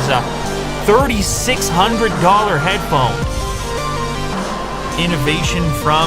is a $3,600 headphone. Innovation from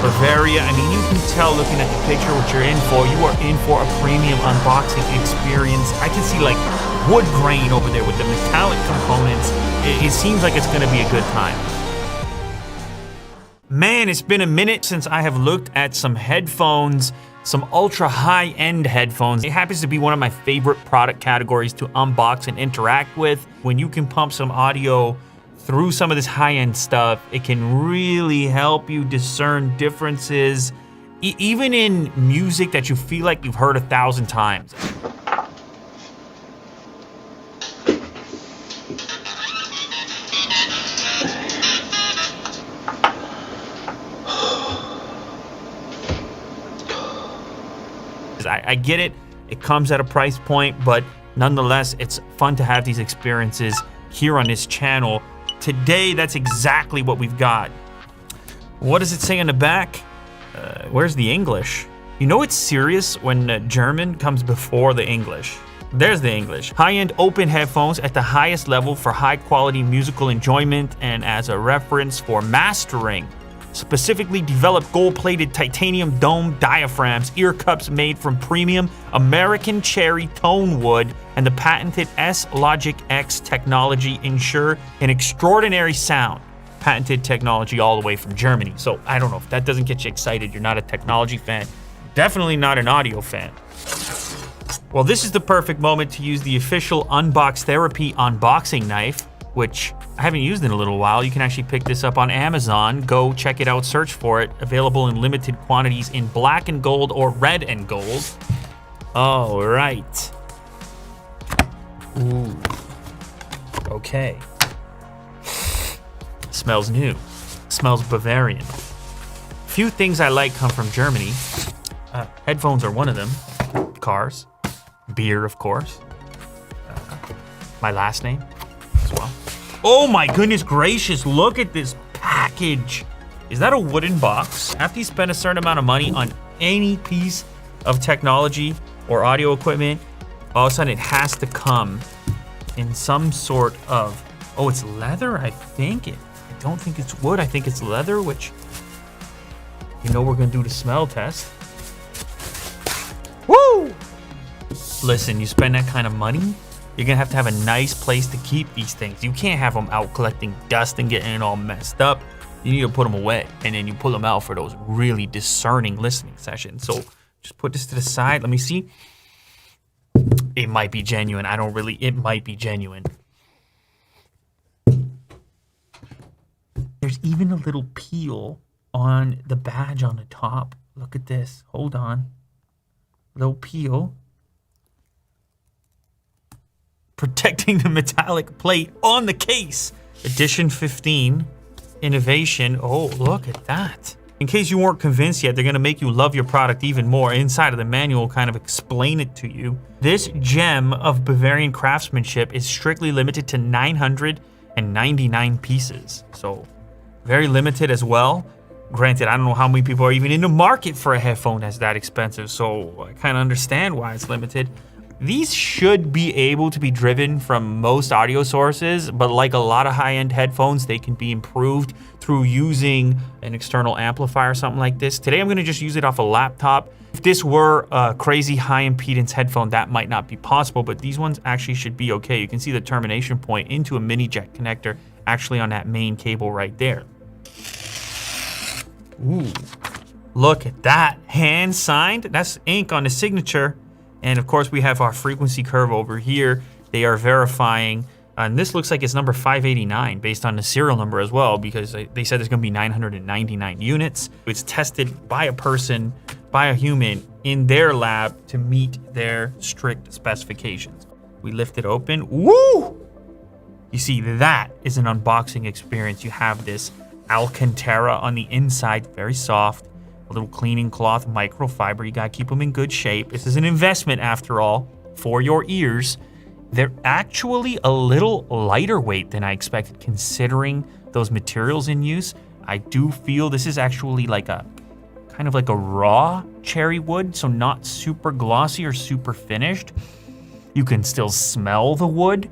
Bavaria. I mean, you can tell looking at the picture what you're in for. You are in for a premium unboxing experience. I can see like wood grain over there with the metallic components. It seems like it's going to be a good time. Man, it's been a minute since I have looked at some headphones, some ultra high-end headphones. It happens to be one of my favorite product categories to unbox and interact with. When you can pump some audio through some of this high-end stuff, it can really help you discern differences, even in music that you feel like you've heard 1,000 times. I get it, it comes at a price point, but nonetheless, it's fun to have these experiences here on this channel. Today, that's exactly what we've got. What does it say on the back? Where's the English? You know it's serious when German comes before the English. There's the English. High-end open headphones at the highest level for high-quality musical enjoyment and as a reference for mastering. Specifically developed gold-plated titanium dome diaphragms, ear cups made from premium American cherry tone wood, and the patented S-Logic X technology ensure an extraordinary sound. Patented technology all the way from Germany. So I don't know, if that doesn't get you excited, you're not a technology fan. Definitely not an audio fan. Well, this is the perfect moment to use the official Unbox Therapy unboxing knife, which I haven't used in a little while. You can actually pick this up on Amazon. Go check it out, search for it. Available in limited quantities in black and gold or red and gold. All right. Ooh. Okay. Smells new. Smells Bavarian. Few things I like come from Germany. Headphones are one of them. Cars. Beer, of course. My last name as well. Oh my goodness gracious, look at this package. Is that a wooden box? After you spend a certain amount of money on any piece of technology or audio equipment, all of a sudden it has to come in some sort of, oh, it's leather, I think. I don't think it's wood, I think it's leather, which, you know, we're gonna do the smell test. Woo! Listen, you spend that kind of money, you're gonna have a nice place to keep these things. You can't have them out collecting dust and getting it all messed up. You need to put them away, and then you pull them out for those really discerning listening sessions. So just put this to the side. Let me see. It might be genuine. It might be genuine. There's even a little peel on the badge on the top. Look at this. Hold on. Little peel. Protecting the metallic plate on the case. Edition 15, innovation. Oh, look at that. In case you weren't convinced yet, they're gonna make you love your product even more. Inside of the manual kind of explain it to you. This gem of Bavarian craftsmanship is strictly limited to 999 pieces. So very limited as well. Granted, I don't know how many people are even in the market for a headphone that's that expensive, so I kind of understand why it's limited. These should be able to be driven from most audio sources, but like a lot of high-end headphones, they can be improved through using an external amplifier or something like this. Today, I'm gonna just use it off a laptop. If this were a crazy high-impedance headphone, that might not be possible, but these ones actually should be okay. You can see the termination point into a mini jack connector actually on that main cable right there. Ooh, look at that, hand signed. That's ink on the signature. And of course, we have our frequency curve over here. They are verifying, and this looks like it's number 589 based on the serial number as well, because they said there's gonna be 999 units. It's tested by a person, by a human in their lab to meet their strict specifications. We lift it open, woo! You see, that is an unboxing experience. You have this Alcantara on the inside, very soft. A little cleaning cloth, microfiber. You gotta keep them in good shape. This is an investment after all for your ears. They're actually a little lighter weight than I expected considering those materials in use. I do feel this is actually like a kind of like a raw cherry wood, so not super glossy or super finished. You can still smell the wood.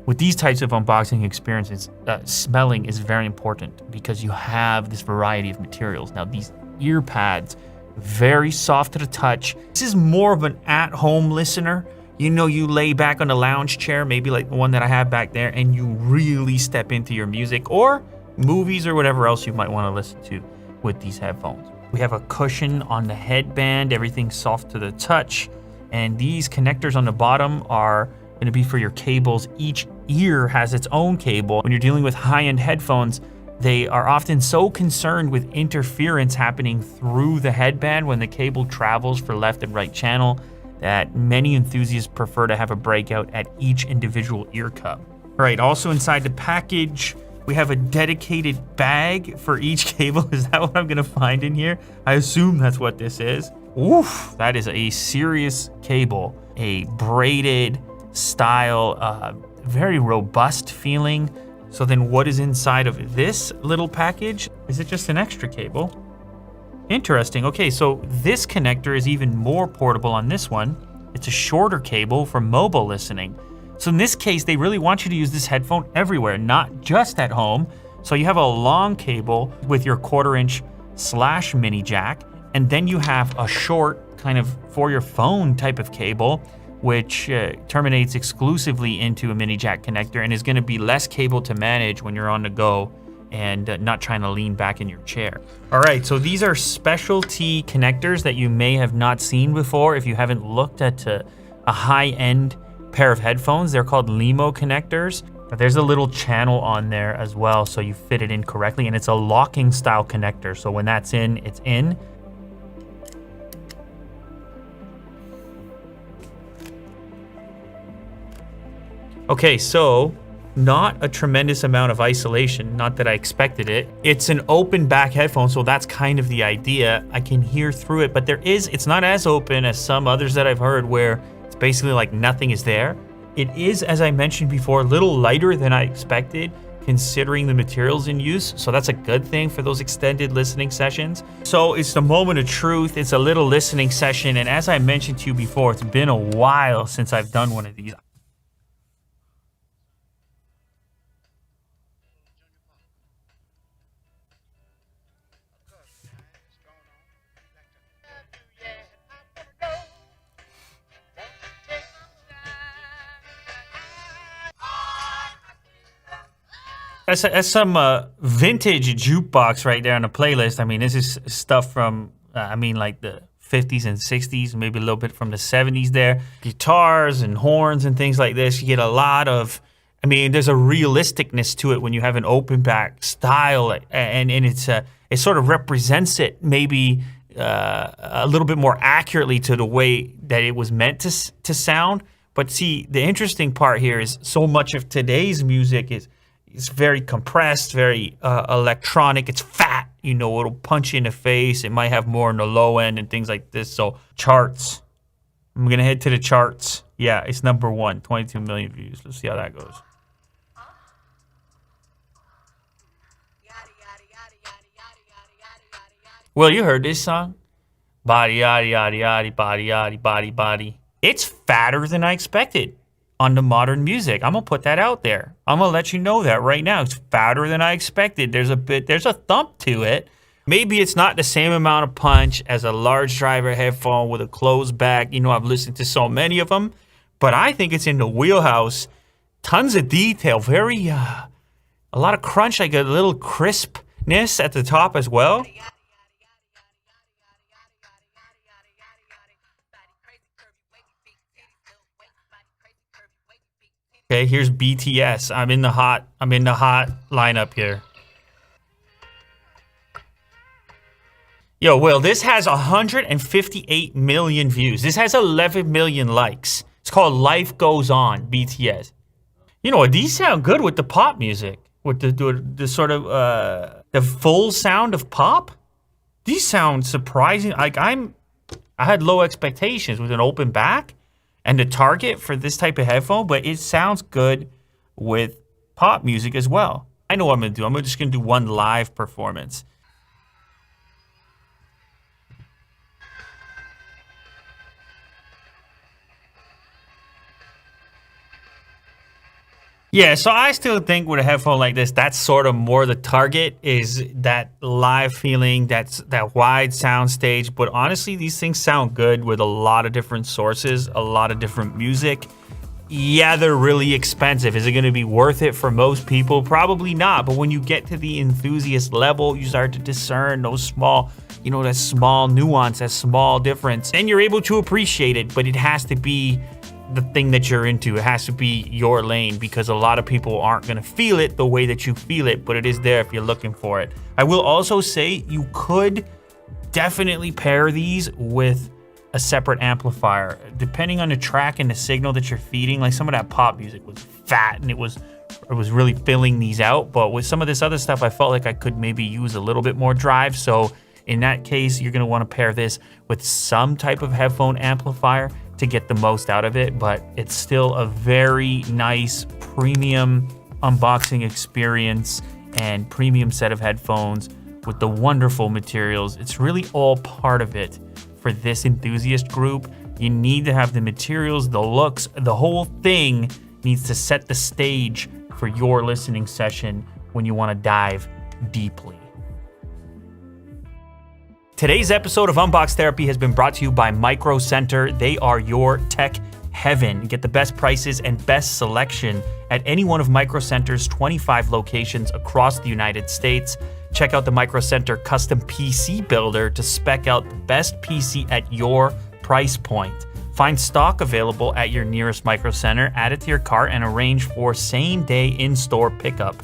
With these types of unboxing experiences, smelling is very important because you have this variety of materials. Now, these ear pads, very soft to the touch. This is more of an at-home listener. You know, you lay back on a lounge chair, maybe like the one that I have back there, and you really step into your music or movies or whatever else you might want to listen to with these headphones. We have a cushion on the headband, everything's soft to the touch, and these connectors on the bottom are going to be for your cables. Each ear has its own cable. When you're dealing with high-end headphones, they are often so concerned with interference happening through the headband when the cable travels for left and right channel that many enthusiasts prefer to have a breakout at each individual ear cup. All right, also inside the package, we have a dedicated bag for each cable. Is that what I'm gonna find in here? I assume that's what this is. Oof, that is a serious cable. A braided style, very robust feeling. So then what is inside of this little package? Is it just an extra cable? Interesting. Okay, so this connector is even more portable on this one. It's a shorter cable for mobile listening. So in this case, they really want you to use this headphone everywhere, not just at home. So you have a long cable with your 1/4" / mini jack, and then you have a short kind of for your phone type of cable, which terminates exclusively into a mini jack connector and is gonna be less cable to manage when you're on the go and not trying to lean back in your chair. All right, so these are specialty connectors that you may have not seen before if you haven't looked at a high-end pair of headphones. They're called LEMO connectors. There's a little channel on there as well, so you fit it in correctly, and it's a locking style connector. So when that's in, it's in. Okay, so not a tremendous amount of isolation, not that I expected it. It's an open back headphone, so that's kind of the idea. I can hear through it, but it's not as open as some others that I've heard where it's basically like nothing is there. It is, as I mentioned before, a little lighter than I expected considering the materials in use, so that's a good thing for those extended listening sessions. So it's the moment of truth. It's a little listening session, and as I mentioned to you before, it's been a while since I've done one of these. That's some vintage jukebox right there on the playlist. I mean, this is stuff from, like the 50s and 60s, maybe a little bit from the 70s there. Guitars and horns and things like this. You get a lot of, there's a realisticness to it when you have an open back style, and it sort of represents it maybe a little bit more accurately to the way that it was meant to sound. But see, the interesting part here is so much of today's music it's very compressed, very electronic. It's fat, it'll punch you in the face. It might have more on the low end and things like this. So charts, I'm gonna head to the charts. Yeah, it's number 1, 22 million views. Let's see how that goes. Well, you heard this song. Body, yaddy, yaddy, yaddy, body, yaddy, body, body. It's fatter than I expected on the modern music. I'm gonna put that out there. I'm gonna let you know that right now. It's fatter than I expected. There's a thump to it. Maybe it's not the same amount of punch as a large driver headphone with a closed back. I've listened to so many of them, but I think it's in the wheelhouse. Tons of detail, very, a lot of crunch, like a little crispness at the top as well. Okay, here's BTS. I'm in the hot lineup here. Yo, Will, this has 158 million views. This has 11 million likes. It's called Life Goes On, BTS. These sound good with the pop music. With the sort of, the full sound of pop. These sound surprising. Like I had low expectations with an open back and the target for this type of headphone, but it sounds good with pop music as well. I know what I'm gonna do. I'm just gonna do one live performance. Yeah, so I still think with a headphone like this, that's sort of more the target, is that live feeling, that wide sound stage. But honestly, these things sound good with a lot of different sources, a lot of different music. Yeah, they're really expensive. Is it going to be worth it for most people? Probably not. But when you get to the enthusiast level, you start to discern those small, that small nuance, that small difference, and you're able to appreciate it. But it has to be the thing that you're into. It has to be your lane, because a lot of people aren't going to feel it the way that you feel it, but it is there if you're looking for it. I will also say you could definitely pair these with a separate amplifier, depending on the track and the signal that you're feeding. Like some of that pop music was fat and it was really filling these out, but with some of this other stuff, I felt like I could maybe use a little bit more drive. So in that case, you're going to want to pair this with some type of headphone amplifier to get the most out of it. But it's still a very nice premium unboxing experience and premium set of headphones with the wonderful materials. It's really all part of it for this enthusiast group. You need to have the materials, the looks, the whole thing needs to set the stage for your listening session when you want to dive deeply. Today's episode of Unbox Therapy has been brought to you by Micro Center. They are your tech heaven. Get the best prices and best selection at any one of Micro Center's 25 locations across the United States. Check out the Micro Center Custom PC Builder to spec out the best PC at your price point. Find stock available at your nearest Micro Center, add it to your cart, and arrange for same-day in-store pickup.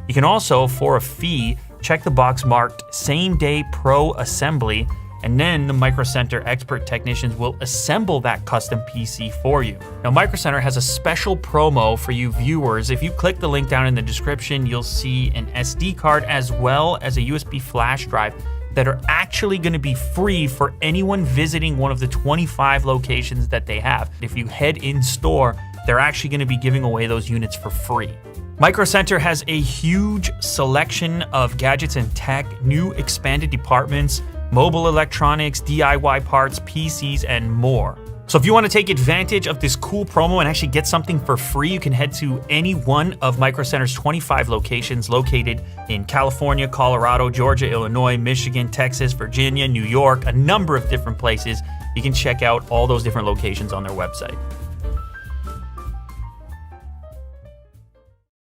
You can also, for a fee, check the box marked Same Day Pro Assembly, and then the Micro Center expert technicians will assemble that custom PC for you. Now, Micro Center has a special promo for you viewers. If you click the link down in the description, you'll see an SD card as well as a USB flash drive that are actually going to be free for anyone visiting one of the 25 locations that they have. If you head in store, they're actually going to be giving away those units for free. Micro Center has a huge selection of gadgets and tech, new expanded departments, mobile electronics, DIY parts, PCs, and more. So if you want to take advantage of this cool promo and actually get something for free, you can head to any one of Micro Center's 25 locations located in California, Colorado, Georgia, Illinois, Michigan, Texas, Virginia, New York, a number of different places. You can check out all those different locations on their website.